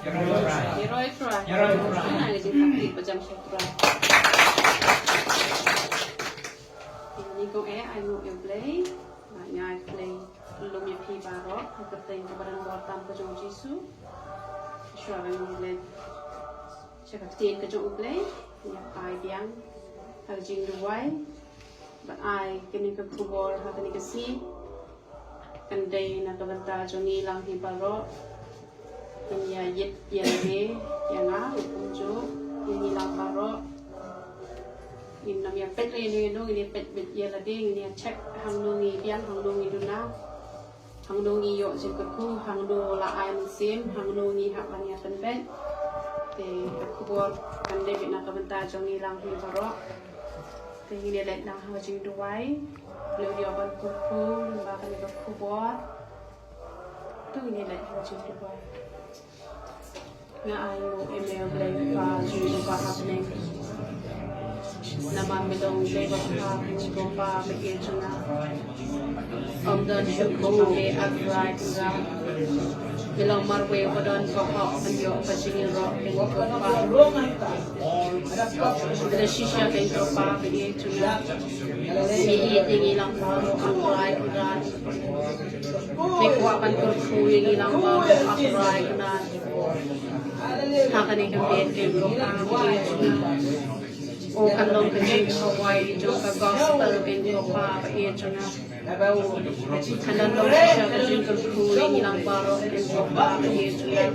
Yaroi try. Nah, jadi taktik macam sutra. Ini kau ai mau play. Nyai play belum ya pi barok. Aku tengok barang buatan kejong jisu. Suara yang cakap tin kejong play. Ya ai biang. Hajing duai. But I kini ke kubur hakani ke si. Andai nak banta jongi lang hi barok. Ini ya yit yang ni yang unjuk ini lang barok. Ini namanya pet ini pet ya lagi ini cek hang nungi biang hang nungi duna hang nungi yok jengkeku hang do la ai musim hang nungi hak banya penben te kubur kan David nak benta jongi lang hi barok te ini let nang hajing duai beliau dia ban kuku bahkan ke kubur tu ini let hajing duai nga ai mo email play pa ju pa happening nama midong labor pa ko pa begin na dan syukur ke agrai nga bilang marwe padon ko pa anyo pa singin ro ko pa ada shisha ke ko pa begin na si tingi lang pa agrai nga may kuwapan ko yung ilang pa agrai nga hakani ka bedroom ko pa o kalong kajing Hawaii jo ka gospel bin ko pa e chunga kanan lo siya kajing ko kuling ilang baro bin ko pa e chunga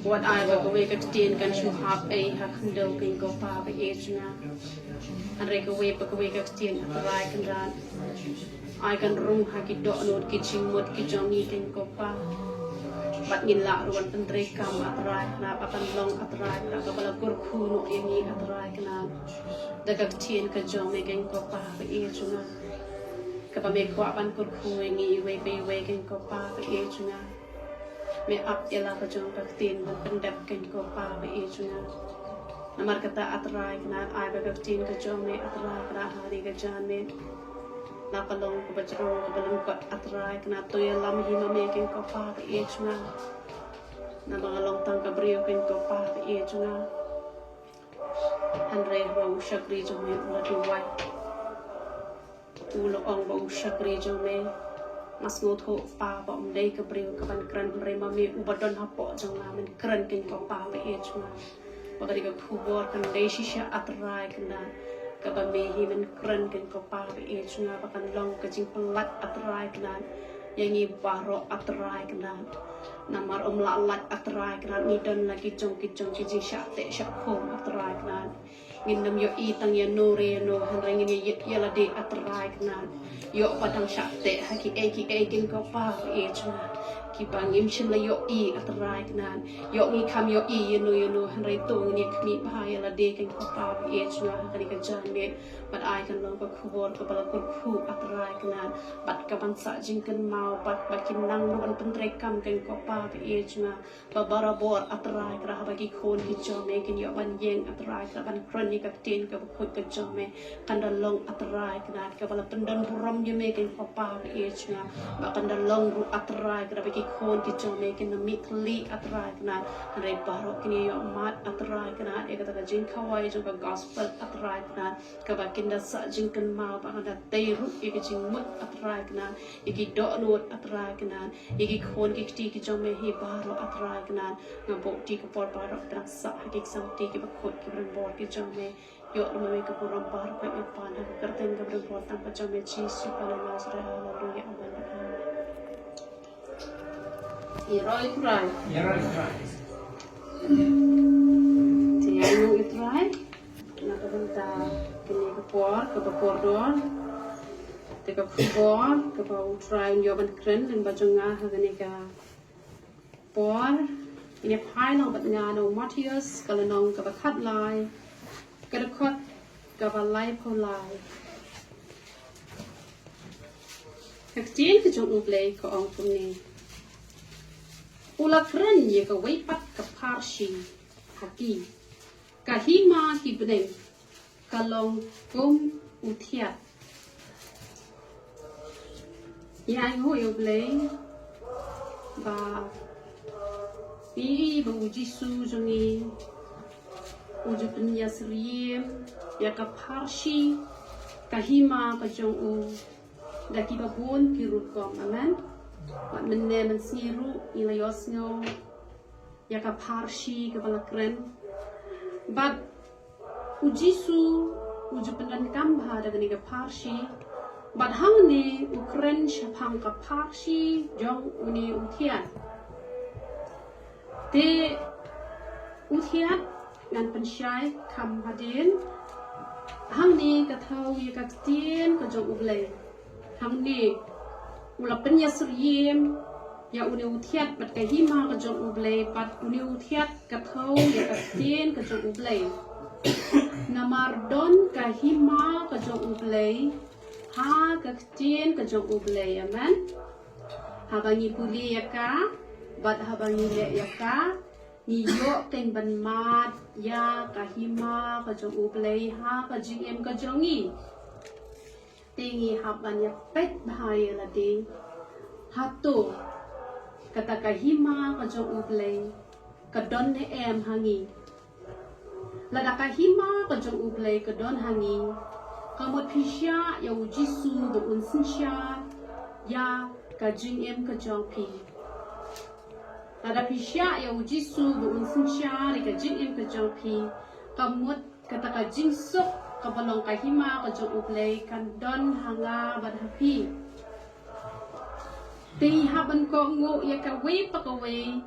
what I will go wake up tin kan shu hap e hakndo bin ko pa e chunga anre ko wake up tin atrai kan ran I kan rung hakidok not kiching mot kijongi bin ko pa bat ngin la ruan pentri kam atrai na akan long atrai na kapala kurku no ini atrai kana daga tien ka jong me geng ko pa e chunga kapame ko apan kurku ngi we geng ko pa e chunga me ap ela ka jong ka tin ban pendap geng ko pa e chunga namar kata atrai kana ai daga tien ka jong me atrai kana hari ka jan me na palong ko bajrong ko balong ko atrai kana to ya lam hi ma me ken ko pa e chunga na mga long tang ka brio ken ko pa e chunga hanre ro shakri jo me la tu wai ulo ong bo shakri jo me mas ngot ho pa ba om dei ka brio ka ban kran re ma me u badon ha po jong na men kran ken ko pa e chunga bagari ka khubor kan dei shisha atrai kana kabamehi men keren kan ko pa e chunga bakan long ka jing pelat atrai kan yang i baro atrai kan namar la lat atrai kan ni don lagi jong ki ji sha te sha khom atrai kan ngin nam yo i tang ya no re no han reng ni yit ya la de atrai kan yo padang sha te ha ki e kin ko pa e chunga ki bangim chim la yo i atrai kan yo ngi kam yo i you know han re to ni khmi pa ya la de kin ko pa e chunga ha ka jan me but I kan long ko khubor ko bala ko khu atrai kan bat ka ban sa jing kan mau bat kin nang no ban pentre kam kan ko pa e chunga ba bara bor atrai kra ha bagi khon ki jo me kin yo ban yeng atrai kra ban kron ni ka tin ka ko ka jo me kan da long atrai kan ka bala pendan buram je me kin ko pa e chunga ba kan da long ru atrai kra bagi khon ki jo me kin mi kli atrai kan re baro kin yo mat atrai kan e ka ta jing khawai jo ka gospel atrai kan ka ba kin da sa jing kan mau ba kan da te ru e ka jing mut atrai kan e ki do not atrai kan e ki khon ki ti ki jo me hi baro atrai kan ngabo ti ko por baro tra sa ki sam ti ki ba khot ki ran bor ki jo me yo me ka puram par ko e pan ha karten ka ran bor tam pa jo me chi su pa na nasra haleluya amen Iroi try. Tiada try. Nak benda kini kepor, kepor doang. Teka kepor, kepor try nyoban keren dan baju ngah kini ka por. Ini pai nong bat ngah nong Matthias kalau nong kebakat lai, kedekot kebalai polai. Kecil kejung ublay ko ang puni. Ula keren ye ka weipat ka parshi haki kahima ki bneng kalong kum utiat ya ho yo blay ba Pi ba uji su jongi uji penyasriem ya ka parshi kahima ka jong u daki babun kirut kong amen wat menne men siru ila yosnyo ya ka parshi ka balakren but uji su uji pendan kambha daga ni ka parshi but hang ni ukren shapang ka parshi jong uni utian te utian ngan pensyai kam hadin hang ni ka thau ye ka tien ka jong uble hang ni ula penyasriem ya uni utiat bat ka hima ka jong uble bat uni utiat ka thau ye ka tien ka jong uble namardon ka hima ka jong uble ha ka tien ka jong uble amen habangi puli ya ka bat habangi le ya ka ni yo teng ban mat ya kahima ka jong ublei ha ka jingem ka jongi tingi haban ya pet bahaya la ding hatu kata kahima ka jong ublei ka don ne em hangi lada kahima ka jong ublei ka don hangi kamot pisya ya ujisu bu unsinsya ya ka jingem ka jong pi ada pisya ya uji su bu unsin syari ka jing im ka jongpi kamut kata ka jing sok ka balong ka hima ka jong ublei kan don hanga bad hapi ti haban ko ngo ya ka we pa ka we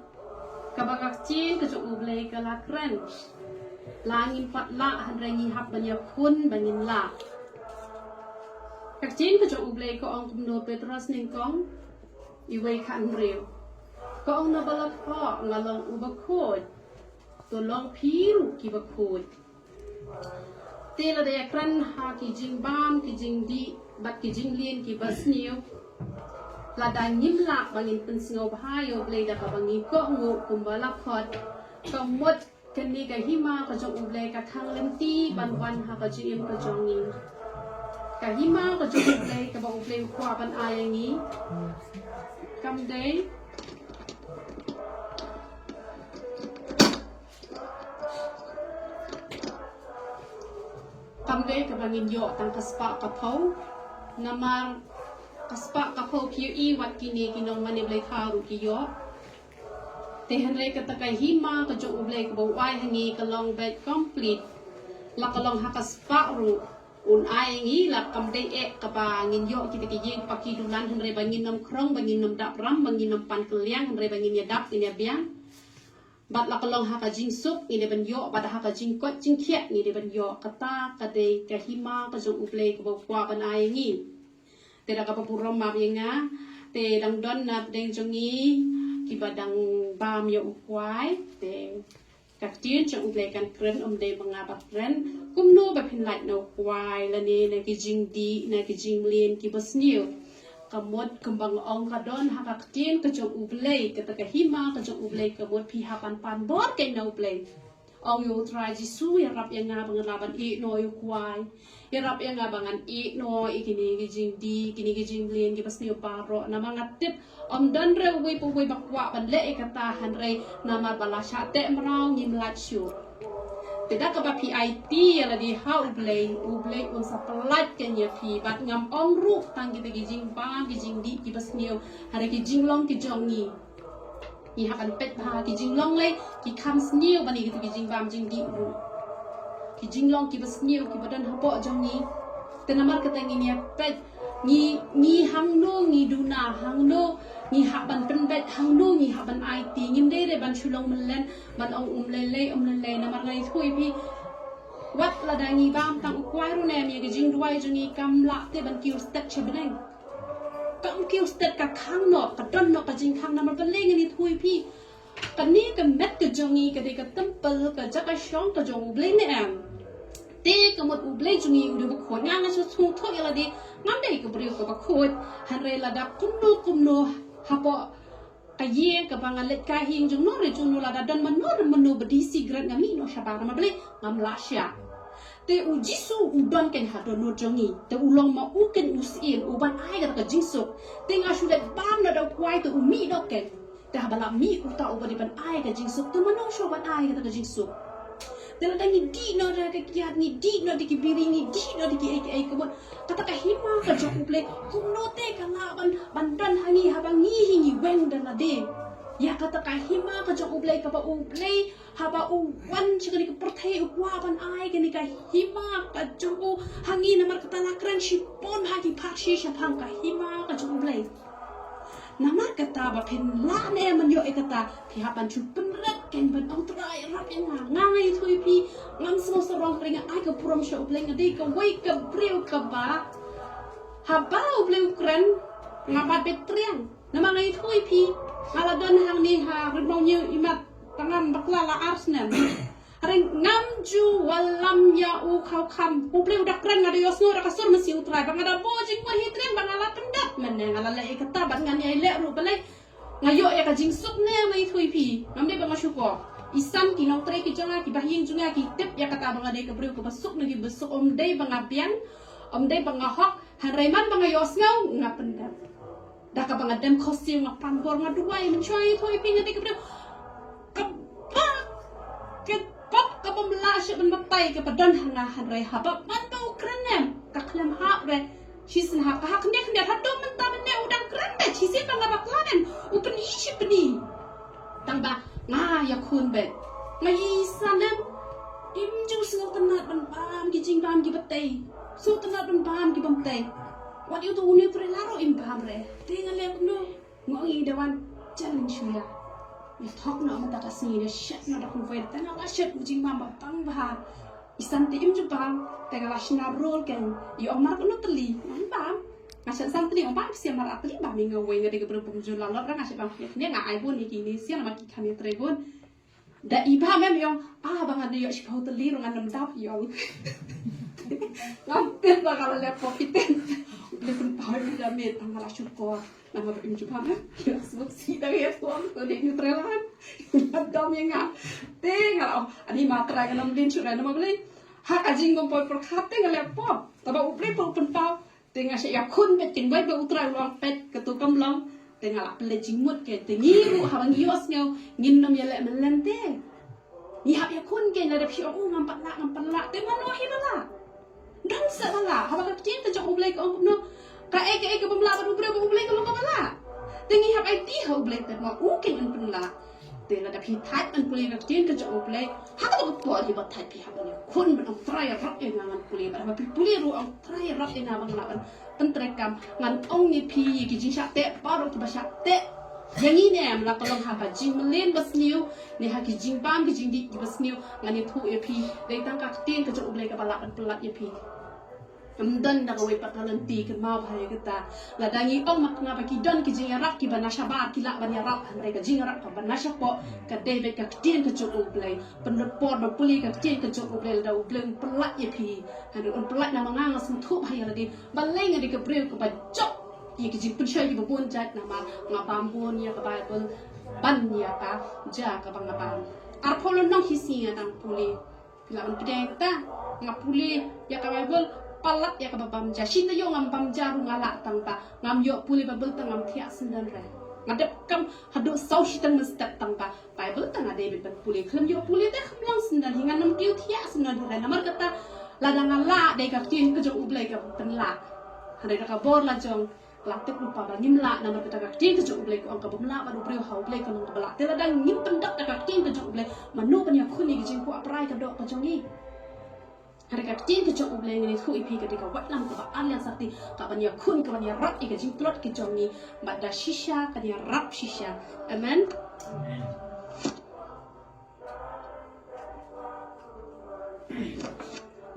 ka bakak chin ka jong ublei ka lakren langin pat la han rengi hab ban ya kun bangin la ka chin ka jong ublei ko ong kumno petros ning kong iwe kan reu ko ang nabalat pa ngalong ubakod tolong piru ki bakod tela de kran ha ki jing bam ki jing di bat ki jing lien ki basniu la da nyim la bangin pensngo bhayo ble da ka bangin ko ngo kumbala khot ko mot kani ka hima ka jong uble ka thang lemti ban ban ha ka jim ka jongi ka hima ka jong uble ka ba uble kwa ban ayangi kam day kamde ka bangin yo tang kaspa kapau namar kaspa kapau PUE wat kini kinong maniblay karu ki yo te henre ka takay hima ka jong ublay ka bawai hangi ka long bed complete la ka long hakaspa ru un ay ngi la kamde ka bangin yo kita kijing pakidulan henre bangin nam krong bangin nam dap ram bangin nam pan keliang henre bangin ya dap ini biang bat la kalong ha ka jing sup ni de ban yo bat ha ka jing kot jing khiat ni de ban yo kata ka de ka hima ka jong uble ka bo kwa ban ai ngi te da ka papurom ma yenga te dang don na deng jongi ki badang bam yo ukwai te ka tien jong uble kan kren de banga ba kren kum no ba phin lait no kwai la ne na ki jing di na ki jing lien ki basniu kamot kembang ong kadon hakak tien ka jong ublei kata ka hima ka jong ublei kamot pi hapan pan bor ke no ublei ong yo try jisu ya rap yang nga bangalaban i no yo kwai ya rap yang nga bangan i no ikini ki jing di kini ki jing lien ki pasni paro na mga tip om don re we po we bakwa ban le kata han re na bala sha te mrao ngim lat shu tidak ke PIT ala di ha ublei un sapelat kenya pi bat ngam ong ru tang kita gijing bam gijing di ki basniu hari gijing long ki jongi ni hakan pet ha gijing long le ki kam sniu bani kita gijing bam jing di ru ki jing long ki basniu ki badan hapo jongi tenamar ketangi ni pet ni hang no ni duna hang no ni haban penbet hang no ni haban IT ngim de ban chulong melen ban ong lele namar ngai thui pi wat la dangi bam tang kwai ru ne mi jing duai jungi kam la te ban kiu stat chebeneng kam kiu stat ka khang no ka don no ka jing khang namar ban leng ni thui pi kan ni ka met ka jongi ka de ka temple ka jaka shong ka jong bleng ne am te ka mot ublei jungi udu ba khon nga su chung thoi la di ngam dei ka brio ka ba khot han re la da kumno hapo ka ye ka bangalet ka hing jung no re jung no la da dan man no bedi sigret ngami no shabara ma ble ngam la sha te ujisu udon ken ha do no jongi te ulong ma uken usin uban ai ka jingsuk te nga shu le bam na da kwai to umi do ken dah balak mi uta uba di ban ai ka jingsuk tu manong sho ban ai ka jingsuk tela dangi di no da ka kiat ni di no di ki biri ni di no di ki ai ka bon kata ka hima ka jok uble kum no te ka la ban dan hangi habang ni hingi weng dan ade ya kata ka hima ka jok uble ka ba uble haba u wan chikani ka perthai ukwa ban ai ka ni ka hima ka jok u hangi namar kata la kran shipon hagi phakshi shapang ka hima ka jok uble nama kata ba pen la ne man yo kata ki haban chu penrat ken ban ong trai rap yang ngai thui pi ngam smo sorong ringa ai ka puram sho ubleng ade ka wai ka breu ka ba haba ubleng kran ngabat betriang nama ngai thui pi ngala don hang ni ha rinong như imat tangam bakla la arsenal Haring ngam ju walam ya u khau kham ubleng dak kran ngada yosno rak sur mesi utrai bangada bojing wa hitreng bangala pendat meneng ngala le kata ban ngan ai le ru balai ngayo ya ka jingsuk ne mai thui pi ngamde ba masuko isam ki nong tre ki jonga ki bahing junga ki tip ya kata bangade ka breu ko basuk nagi besuk dei bangabiang dei bangahok hanreman bangayos ngau ngapendat dak ka bangadem kosim ngapam bor ngaduai mencoi thui pi ngade ka breu Pembelasya bermatai kepada hanga hanrai habab mantau kerenem kaklam hak re cisin hak kenya hadom mentah mene udang kerende cisin bangga baklanen upen isi peni tangba ya kun bet isanem imju singal tenat ban pam kijing pam ki betai so tenat ban pam ki bamtai wat itu uni pre laro im pam re tingal le kuno ngongi dewan challenge ya thok na mata kasni ne shat na da kun vet na la shat ujing mama pang ba isan ti im ju pam te ga lashna rol ken i omar ko no tli nan pam ngasat sam tli om pam sia mar atli ba mi ngawe ngade ke berpung ju la ra ngasat bang ne nga ai bon iki ni sia na ki kami trebon da i ba mem yong bang ade yo shi pau tli ro ngan dap yong ngampir ba kala le popiten le kun pau da me tang la syukur nama berim juga kan ya sebut si dari tuang tu di neutral kan dom yang ngap tengah ani matra kan namlin sudah nama beli hak ajing kompoi perkat tengah lepop tapi upre pun pau tengah saya kun betin baik berutra ruang pet ketukam long tengah lah beli jingmut ke tengiru habang yos ngau ngin nom ya lek melente ni hak ya kun ke ada pio ngampat la tengah no hidala dan salah habang kecil terjauh ublai ke no ka eke pemla baru berapa ublai kalau kepala tengi hak IT ha ublai ter ma ukin an penla tela da pi tat an puli nak tin ke ublai hak to ko di bat tat pi ha ban kun ban try rap en ngan puli ba pi puli ru ang try rap en ngan ngan pentrekam ngan ong ni pi ki jin sha te baru ki ba sha te yang ini am la kolong ha ba jing melen bas niu ni ha ki jing bam ki jing di bas niu ngan ni thu e pi dei tang ka tin ke ublai ka bala an pelat e pi Kemudian dah kau ipat nanti kemau hari kita. Ladangi om mak ngapa kidon kijingarak ki banasyabar kilak banyarak mereka jingarak ka banasyapo ka debe ka kidin ke cukup play. Penreport berpuli ka kidin ke cukup play dah ubleng pelat ye pi. Hanu on pelat nama ngangas mutu hari lagi. Balai ngadi ke breu ke bajok. Ye kijing pensai ki babon jat nama ngabambon ya ka Bible ban ya ka ja ka bangabam. Arpolo nong hisinya tang puli. Pilawan pedang kita ngapuli ya ka Bible palat ya kababam ja shinta yo ngam bam jaru ngala tangpa ngam yo puli babel tangam thia sendan re ngadep kam hadu sau shitang mestat tangpa bible tang ade be puli khlem yo puli te khmlang sendan hingan nam tiu thia sendan re namar kata ladang ala de ka tin ke jong ublai ka penla hade ka bor la jong laktek lupa ba nimla namar kata ka tin ke jong ublai ko angka bamla ba ublai ha ublai ka nong bala te ladang nim pendak ka tin ke jong ublai manu panya khuni ke jing ko aprai ka do ka jong ni Harga kecil kecil ubleng ini hui pi ketika waklam ke alian sakti kabanya kun kabanya rap ika jingplot ke jongi bada shisha kabanya rap shisha amen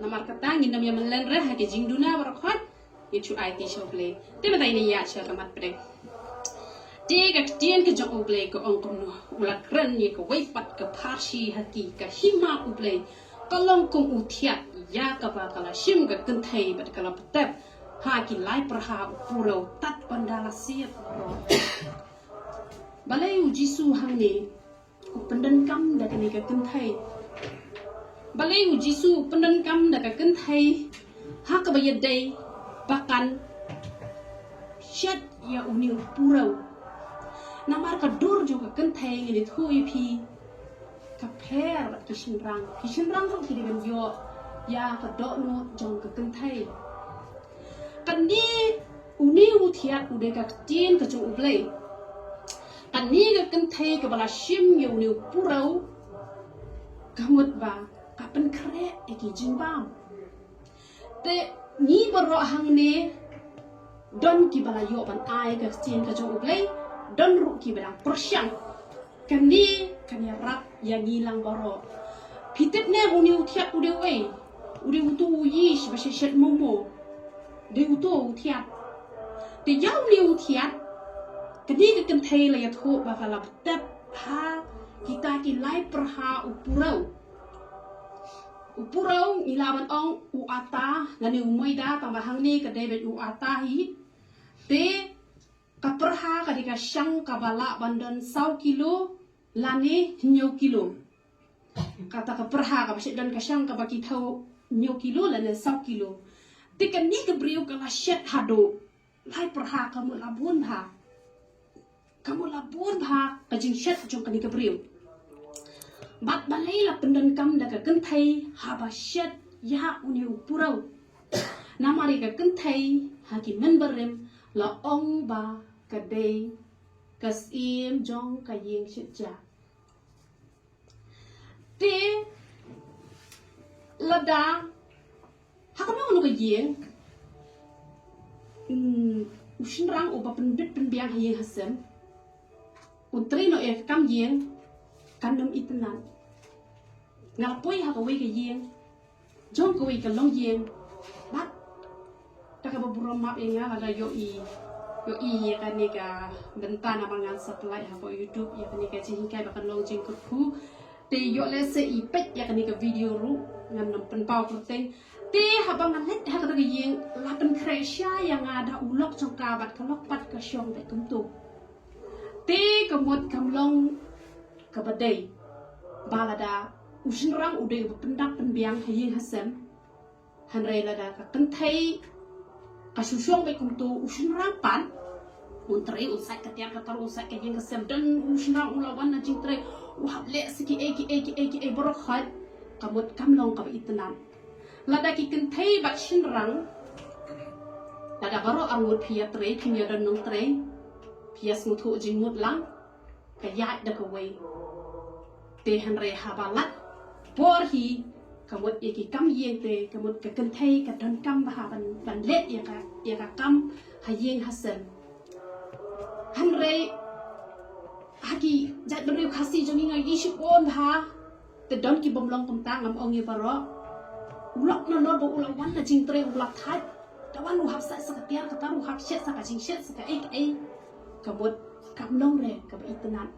namar katangin nam yang melenreh hake jingduna barakhat itu IT shople tema tadi ni ya sya kamat pre Tiga ketian ke jong ublay ke ongkom no ulat keren ye ke waipat ke parsi hati ke hima ublay kalong kum utiat ya kapa kala shim ga kentai bat kala petep ha ki lai perha puro tat pandala siap ro balai ujisu hangne ku pendan kam da kene ka kentai balai ujisu pendan kam da ka kentai ha ka bayadai bakan shat ya uni puro namar ka dur juga kentai ngini thui pi ka per bat kishin rang so kiri ben yo ya ka do no jong ka kentai kan ni uni utiat ude ka tin ka chung ublei kan ni ka kentai ka bala shim yo ni purau kamut ba ka pen kre eki jimbam te ni baro hang ne don ki bala yo ban ai ka tin ka chung ublei don ru ki belang persyang kan ni kan ya rap yang hilang baro pitip ne uni utiat ude we ude utu yish ba shet momo de utu utiat te yau ni utiat kadi ke kentai la ya tho ba kala tep ha kita ki lai perha upurau ilaban ong uata ngani umoida tambahang ni ke debet uata hi te kaperha kadika syang kabala bandan 100 kilo lani nyo kilo kata kaperha ka basit dan kasyang ka baki thau nyo kilo lani 100 kilo tikan ni ke briu ka shet hado lai perha kamu labun bha ka jing shet jong kani ke briu bat balai la pendan kam da ka kentai haba shet ya uni upurau namari ka kentai haki menberem la ong ba ka day kas im jong ka yeng shitja te lada hakam no ka yeng ushin rang oba pendit penbiang hayeng hasem untri no e kam yeng kanam itenan ngapoi hakawe ka yeng jong ka we ka long yeng bat taka beberapa inga ada yo i ya kan ni ka bentana bangan supply ha po YouTube ya kan ni ka jingkai bakan long jing ku te yo le se ipet ya kan ni ka video ru ngam nam pen pau proteng te ha bangan let ha ka yeng la pen kresya yang ada ulok jong ka bat kalok pat ka syong be tumtu te kemut kamlong ka badai balada usinrang ude pendak penbiang hayeng hasem hanrei lada ka kentai kasusyong be kumtu usinrang pan untrei usai ketiar katar usai kayeng hasem dan usinrang ulawan na jingtrei wah le siki eki borokhat kamut kamlong ka itenan lada ki kentai bat sinrang lada baro angut pia trei pia dan nong trei pia smutu jingmut lang kayat da kawai te hanrei habalat porhi kamut eki kam yeng te kamut ka kentai ka don kam ba ban let ya ka kam hayeng hasem hanrei haki jat beriu khasi jongi ngai ishi on ha te don ki bomlong pemtang ngam ongi baro ulok no bo ulawan na jing tre ulak that tawan u hap sa katiar katar u hap shet sa ka jing shet sa ka kamut kamlong re ka ba itenan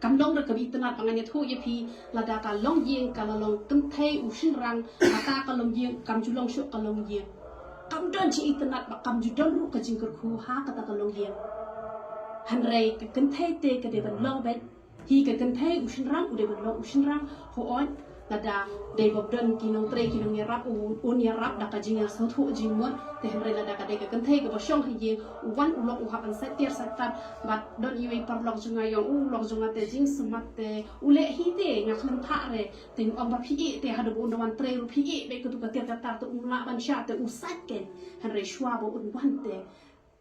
kamlong re ka ba itenan pangan thu ye pi lada ka long yeng ka long kentai usin rang mata ka long yeng kam julong shu ka long yeng kam don chi itenan ba kam ju don ru ka jing kur khu ha ka ta ka long yeng hanrei ka kentai te ka de ban long bet hi ka kentai usin rang u de ban long usin rang ho on lada de bob don kinong tre kinong yarap un yarap da ka jing sa thu jing mon te hanrei lada ka de ka kentai ka ba shong hi yeng wan u lok u ha ban sa tier sa tat bat don yui par lok junga yong u lok junga te jing sumat te ule hi te nga kham tha re te ong ba phi te hadu un wan tre ru phi be ka tu ka tier ka tar tu un la ban sha te u sat ken hanrei shwa bo un wan te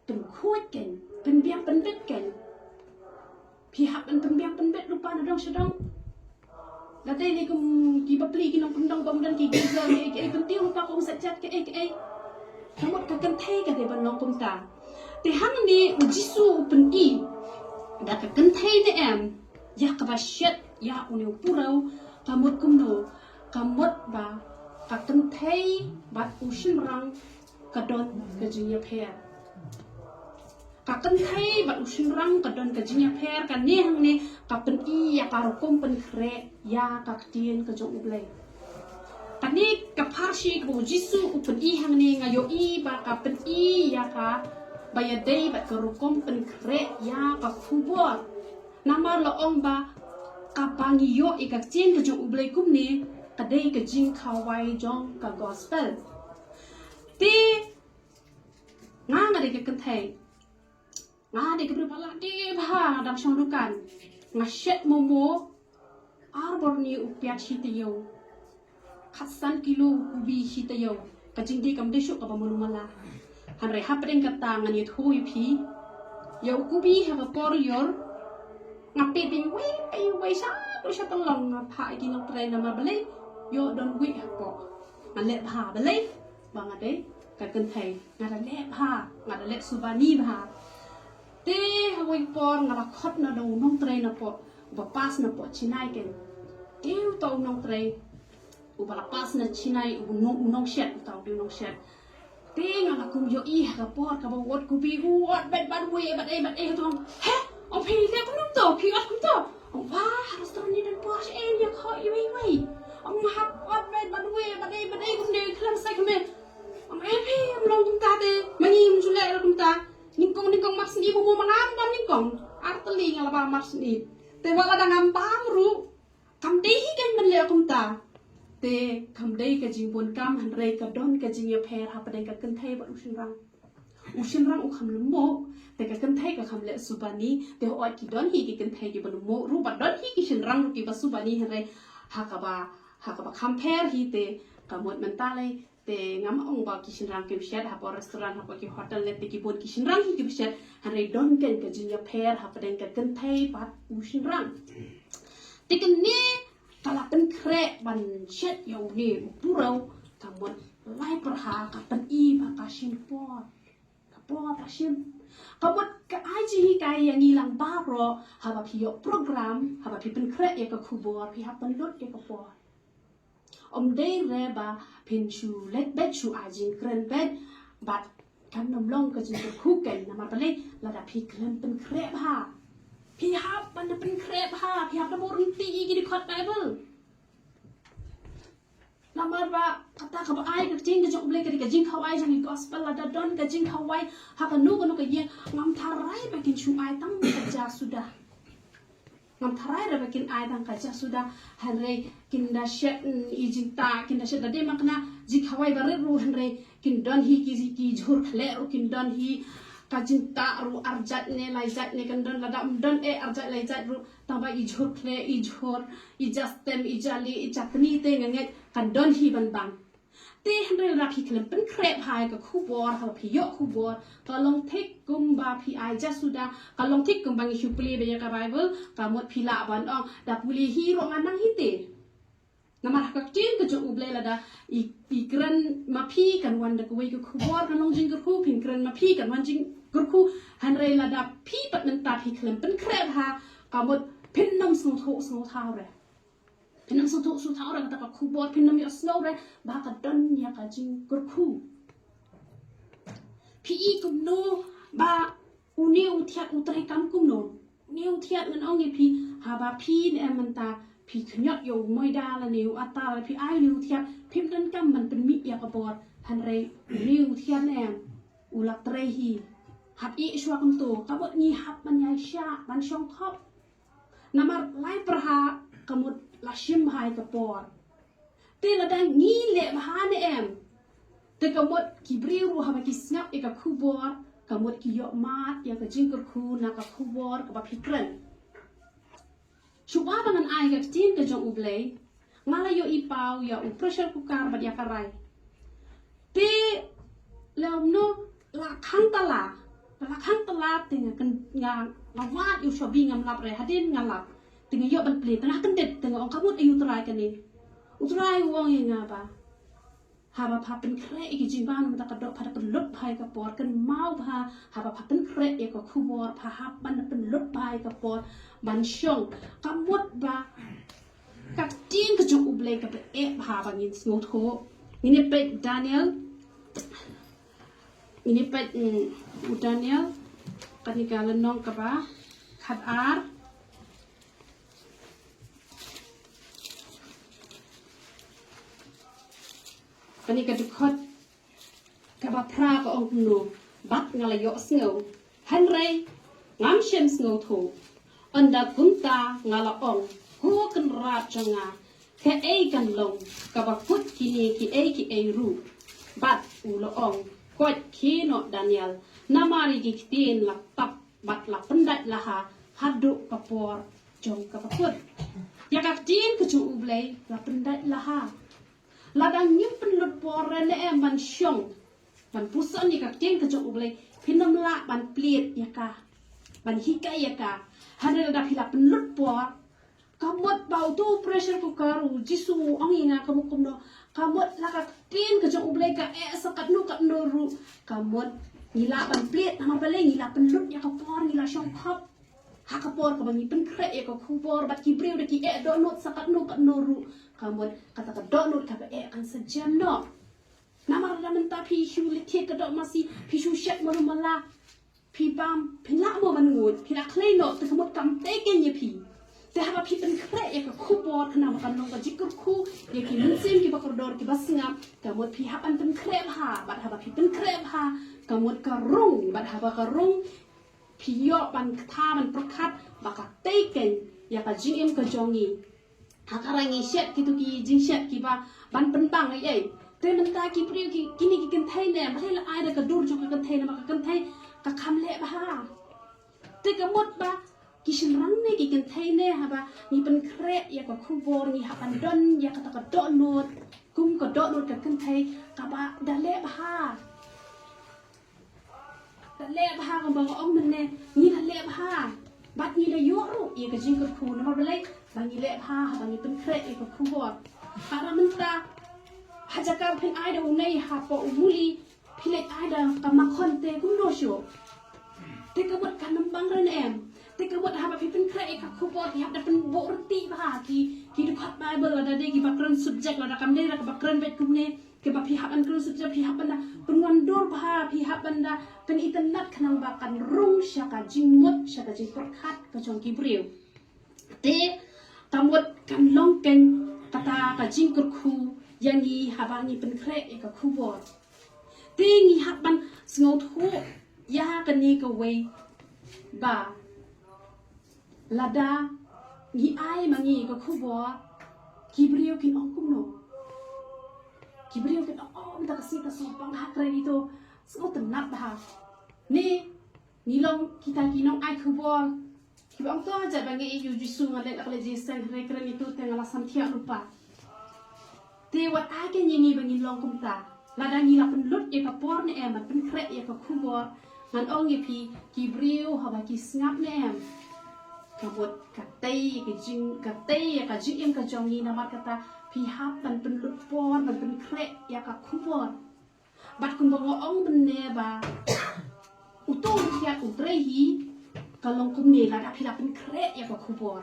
pen khot ken pen biang pen bet ken phi hap pen biang pen bet lupa na dong sedong Dati ni kung kibapli kinong pendong pamdan kigizla ni ay penting lupa kung sa chat ke kamot kakantay ka diba nong kumta te hang ni ujisu upen i da kakantay ni ya kabasyat ya uniw puraw kamot kumno kamot ba kakantay bat usin rang kadon kajinya per kakantay bat usin rang kadon kajinya per kan ni hang ni kapen i ya karukum pen kre ya kaktien kajong ublay kani kaparshi ko jisu upen i hang ni ngayo i ba kapen i ya ka bayadai bat karukum pen kre ya kakubor nama loong ba kapangiyo i kaktien kajong ublay kum ni kadai kajing kawai jong ka gospel ti nga nga de kakantay ngade ke berpala de bah dam syong dukan ngashet momo arbor ni upiat hitayo khasan kilo ubi hitayo kajing di kam desuk ka bamulumala hanre hapdeng kata ngani thui phi yo ubi ha por yor ngapi ting wei sa tu sa tolong phai ki nok tre na ma bele yo don wi ha po ngale bha bele bang ade ka kan thai ngara le bha ngara le subani bha te hawai por ngara khot na do nong tre na po ba pas na po chinai ken teu to nong tre u ba pas na chinai u nong shet to du nong shet te ngara kum yo I ha por ka ba wot ku bi u wot bet ban we bat e to he ông phi cái cũng đúng tổ phi cũng tổ ông wow restaurant này đang Porsche em ya kho i ông hấp ọt bên bên đây cũng đều khăn say không em ông em phi ông lòng chúng ta đi mà nhìn chú lệ là chúng ta nhưng con mắt sini bố mà ngam con nhưng con arteli ngala ba mắt sini te wala đang ngam bang ru kam dei kan men le chúng ta te kam dei ka jing bon kam han re ka don ka jing ya pher ha pa dei ka kan thai ba usin rang u kham lumo te ka kan thai ka kham le subani te ho ki don hi ki kan thai ki ban mo ru ba don hi ki shin rang ki ba subani han re ha ka ba kham pher hi te ka mot man ta le te ngam ong ba ki shin rang ki shet ha ba restaurant ha ba ki hotel le te ki bon ki shin rang hi ki shet han re don ken ka jing ya pher ha pa den ka kan thai ba usin rang te kan ne kala kan kre ban shet yo ne pu rau ka mot lai par ha ka pan I ba ka shin po passion kabut ka aji kai yang ilang baro haba pio program haba pi pen kre ya ka kubor pi hapan lot ya ka por dei reba pin chu let bet chu aji kren bet bat kan nom long ka jin ka khu ken na ma pale la da pi kren pen kre ba pi hap pan pen kre ba pi hap da morin ti gi di khot bible namar ba kata ka ba ai ka jing ka jok ble ka jing khawai jang gospel la da don ka jing khawai ha ka nu ka ye ngam tharai ba kin chu ai tang ka ja sudah ngam tharai ra ba kin ai tang ka ja sudah hanre kin da shet I jing ta kin da shet da de makna jing khawai ba re ru hanre kin don hi ki jhur khle ru kin don hi ka jing ta ru arjat ne lai jat ne kan don la da don e arjat lai jat ru ta ba I jhur khle I jhur I justem I jali I chutney te nget kan don hi ban bang te hanre ra phi klem pen krep hai ka khu bor ha phi yo khu bor ka long thik kum ba phi ai jasuda ka long thik kum bang hu pli be ya ka bible ka mot phi la ban ong da puli hi ro nganang hi te namar ka tin ka jo uble la da I kran ma phi kan wan da ko ka khu bor kan long jing ka khu phin kran ma phi kan wan jing ka khu hanre la da phi pat nan ta phi klem pen krep ha ka mot phin nam sung thau re pinam su thau ra ka khu bor pinam ya snow re ba ka don ya ka jing kur khu pi I kum no ba u ne u thiat u trai kam kum no ne u thiat ngan ong pi ha ba pi ne man ta pi khnyot yo moi da la ne u ata la pi ai ne u thiat phim dan kam man pen mi ya ka bor han re ne u thiat ne u la trai hi hap I shwa kum to ka bot ni hap man ya sha ban shong khop namar lai perha kamut la shim hai ka por te la dang ni le ha ne em te kamut ki briu ha ba ki snap e ka khubor kamut ki yo mat ya ka jingkur khu na ka khubor ka ba phikran chuba bangan ai ka tin ka jong uble ngala yo I pau ya u pressure cooker ba ya karai te lam no la khang tala te kan nga wa yu shobi ngam lap re hadin ngalap tengah yo ban play tengah kendet tengah orang kamu ayu try kan ni utrai wong yang ngapa haba pa pen kre ki jimban mata ka dok pada pen lut pai ka por kan mau pa haba pa pen kre ya ka khubor pa hab ban pen lut pai ka por ban shong kamut ba ka tin ka jong uble ka pe e ha ba ngin snot ho ini pe Daniel ketika lenong ka ba khat ar kani ka dukot ka ba pra ka ong no bat ngala yo snow hanre ngam shem snow tho anda kunta ngala ong ho kan ra changa ka e kan long ka ba put ki e ru bat u lo ong kot ki no Daniel namari gi tin la tap bat la pendat laha haduk kapor jong kapakut ya kaktin ke jong ublay la pendat laha ladang nyimpen lut pore ne ban syong ban pusan ni kaktin ke jong ublay pinam la ban pliet ya ka ban hika ya ka hanel da pila penlut por kamot bau tu pressure cooker jisu angina kamu kumno kamot la kaktin ke jong ublay ka sakat nu kat noru kamot ngila ban pliet nama balai ngila penlut ya kapor ngila syong khop hakapor ka bangi penkre ya ka kubor bat ki briu de ki donut sakat nu kat noru kamot kata ka donut ka kan sejam no nama ra menta pi shu le ke ka dot masi pi shu shet mo mala pi bam pi la mo ban ngut pi la klei no te kamot kam te ken ye pi te ha pi penkre ya ka kubor kana ma kan no ka jikur ku ya ki munsim ki bakor dor ki basngap kamot pi hapan penkre ha bat ha pi penkre ha kamot ka rung bat ha ka rung piyo ban tha ban prakat baka teken ya ka jingem ka jongi hakarangi shet kitu ki jing shet ki ba ban penbang ai te menta ki priu ki kini ki kan thai ne ba la ai da ka dur jo ka kan thai na ka kan thai ka kham le ba ha te ka mot ba ki shin rang ne ki kan thai ne ha ba ni pen kre ya ka khu bor ni ha pan don ya ka ta ka do not kum ka do not ka kan thai ka ba da le ba ha le bha ko ba ong ne ni la le bha bat ni la yo ru ye ka jing ko khu na ma bale ba ni le bha ba ni pen kre ye ko khu bo para menta haja ka pen ai da unai ha po umuli phile ai da ka ma khon te kum no sho te ka bot kan bang ren em te ka bot ha ba pen kre ye ka khu bo ki ha da pen bo rti bha ki du khat bible la da de ki ba kran subject la da kam ne ra ka ba kran bet kum ne ke ba pihak an kru subject pihak banda pengondur bha pihak banda pen internet khanang ba kan rung syaka jingmut syaka jing perkhat ka jong ki briu te tamut kan longken kata ka jing khu yangi habani pen kre e ka khu bo te ngi hak ban sngo thu ya kan ni ka wei ba lada ngi ai mangi ka khu bo ki briu kin ong kum no Kibriu kita minta kasih ke sompang hakre itu semua tenat dah ni nilong kita kinong ai kubor kibang tu aja bagi iu jisu ngalet akle jisen rekren itu tengah santia lupa te wat agen yini bagi long kumta ladang ni la penlut ya kapor ne em pen kre ya ka kubor ngan ong ye pi kibriu haba ki snap ne em kabut katei ke jing katei ya ka jing em ka jong ni nama kata pihak ban penlut por ban pen kre ya ka kubor bat kum bongo ong benne ba utong kiat utrehi kalong kum ni la da pila pen kre ya ka kubor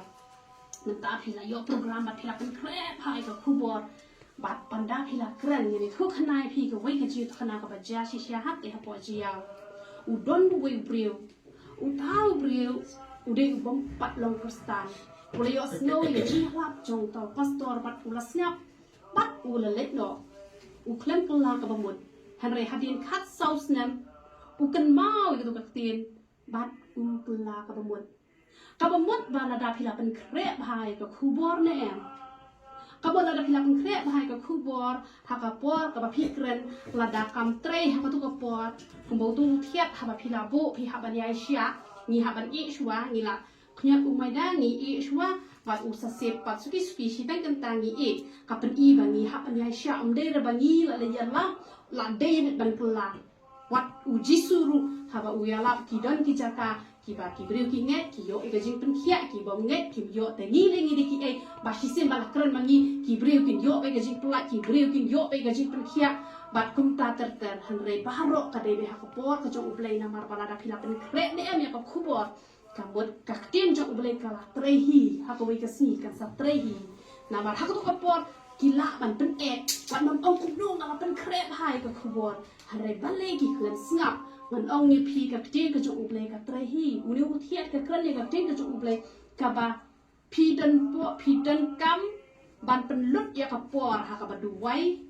nenta pila yo program bat pila pen kre pai ka kubor bat panda pila kren ni thu khanai phi ka wei ka ji khana ka ba ja shi sha hat te ha po ji ya u don bu wei briu u tau briu u de bom pat long kristan Ula yo snow yo jihwap jong to pastor bat ula snap bat ula let no u klem kala ka bamut hanre hadin khat saus nem u kan mau yo ka tin bat u kala ka bamut ba la da phila pen kre bhai ka khubor ne em ka bo la da phila pen kre bhai ka khubor ha ka por ka ba phikren la da kam tre ha ka tu ka por kum bo tu thiat ha ba phila bo phi ha ban yai sia ni ha ban i shwa ni la khnya umai da ni i shwa wat u sa sep pat suki suki shi tan kan tangi i kapan i bangi ha pan yai sha de ra bangi la le yalla la de ban pula wat u jisuru ha ba u yala ki don ki jaka ki ba ki breu ki nget ki yo e ga jing pen khia ki bom nget ki yo te ni le ngi de ki e ba shi sem ba la kran mangi ki breu ki yo e ga jing pula ki breu ki yo e ga jing pen khia bat kum ta ter han re ba ro ka de be ha ko por ka jong u play na mar bala da phila pen kre ne em ya ka khubor kabut kaktin jok boleh kalah trehi hakawai kasih kan sa trehi namar hakatu kapor kila ban pen ek wan mam ong kumnong ala pen krep hai ka khubor hare balai ki klen snap man ong ni phi kaktin ka jok boleh ka trehi uni uthiat ka kran ni kaktin ka jok boleh ka ba phi dan kam ban pen lut ya ka por hakaba duwai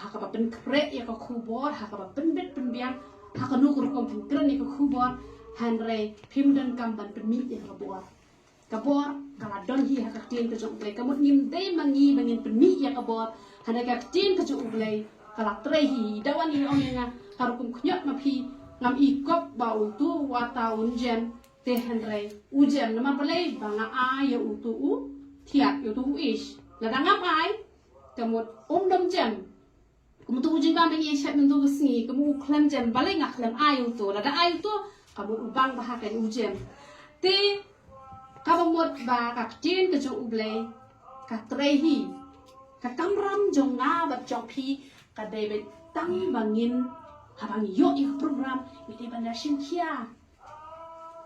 hakaba pen krep ya ka khubor hakaba pen bet pen biang hakanu kur kom kran ni ka khubor Hanre pim dan kamban pemit yang kabor kala don hi ha kaktin ka jong play kamut ngim de mangi bangin pemit ya kabor hana kaktin ka jong play kala trehi dawan ni ong nga karukum knyot ma phi ngam ikop bau tu wa taun jen Henry ujem nama boleh banga ya utu tiap ya utu ish ladang ai kamu dom jam kamu tu ujem bang mengi chat mentu kesini kamu klaim jam boleh ngak klaim ai utu ladang ai utu kamu ubang bahagian ujem te kamu mot ba kak jin ke jong ublay kak trehi kak kamram jong nga bat jong pi kak David tang bangin habang yo program ini banda shinkia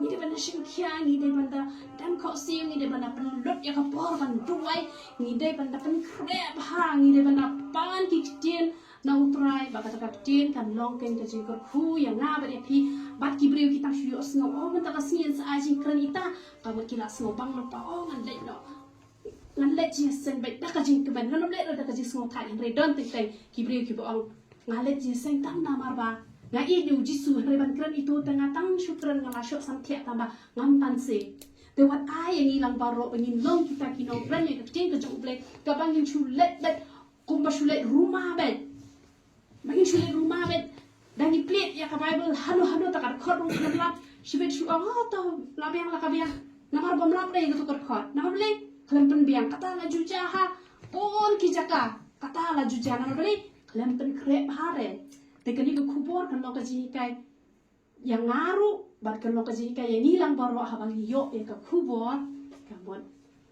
ni banda shinkia ni banda dan kok siu ni banda penlut ya kapor ban duai ni banda pen krep ha ni banda pan kitien na utrai ba kata kapten kan long ken ke jingkor khu yang nga ba pi bat ki breu kita shu os ngo o man ta kasien sa ajin kranita ka ba kila smo bang no pa o ngan le no ngan le ji sen ba ta ka jing ke ban no le da ka jing smo thai re don tik tai ki breu ki ba ong nga le ji sen tam na mar ba nga i du ji su re ban kran itu tengah tang syukran nga masuk samtia tambah ngam tan se te wat ai yang ilang baro ngin long kita kino ran le kapten ke jong ble ka bangin chu let bet kumba chu let rumah bet bangin chu let rumah bet dan di plate ya ka Bible hano takar khot ru lap shibet shu oh to labiang la kabiang namar bom lap dai to khot namar le khlem pen biang kata la juja ha pon ki jaka kata la juja namar le khlem pen krep hare te kani ko khubor kan lo ka ji kai yang ngaru bat kan lo ka ji kai ni lang baro ha bang yo ya ka khubor kamon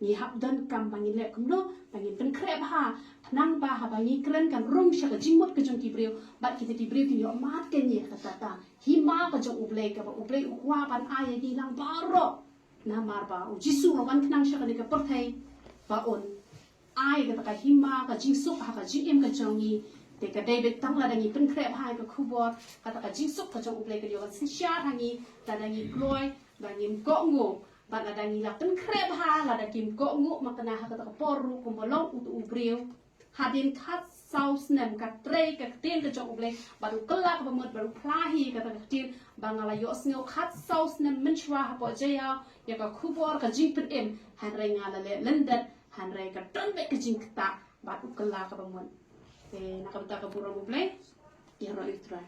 ni hab dan kam bangin le kumno bangin pen krep ha nang ba ha bangi kren kan rung sha ka jingmot ka jong ki breu bat ki ti breu ki yo mat ken ye ka ta hi ma ka jong uble ka ba uble ukwa ban ai ni lang baro na mar ba u jisu ro ban knang sha ka ni ka por thai ba on ai ka ta hi ma ka jing suk ha ka jing em ka jong ni te ka David tang la dangi pen krep ha ka khubor ka ta ka jing suk ka jong uble ka yo si sha hangi la dangi gloy dangi ko ngo bat la dangi la pen krep ha la dangi ko ngo makana ha ka ta por ru ko molong u breu hadin kat saus nem kat tre kat tin ke jong uble baru kelak bamut baru plahi kata tin bangala yo sngo kat saus nem menchwa ha po jaya ya ka khubor ka jingpin em han re ngala le lendat han re ka ton be ka jingta baru kelak bamut nakabta ka burong uble ya ro itra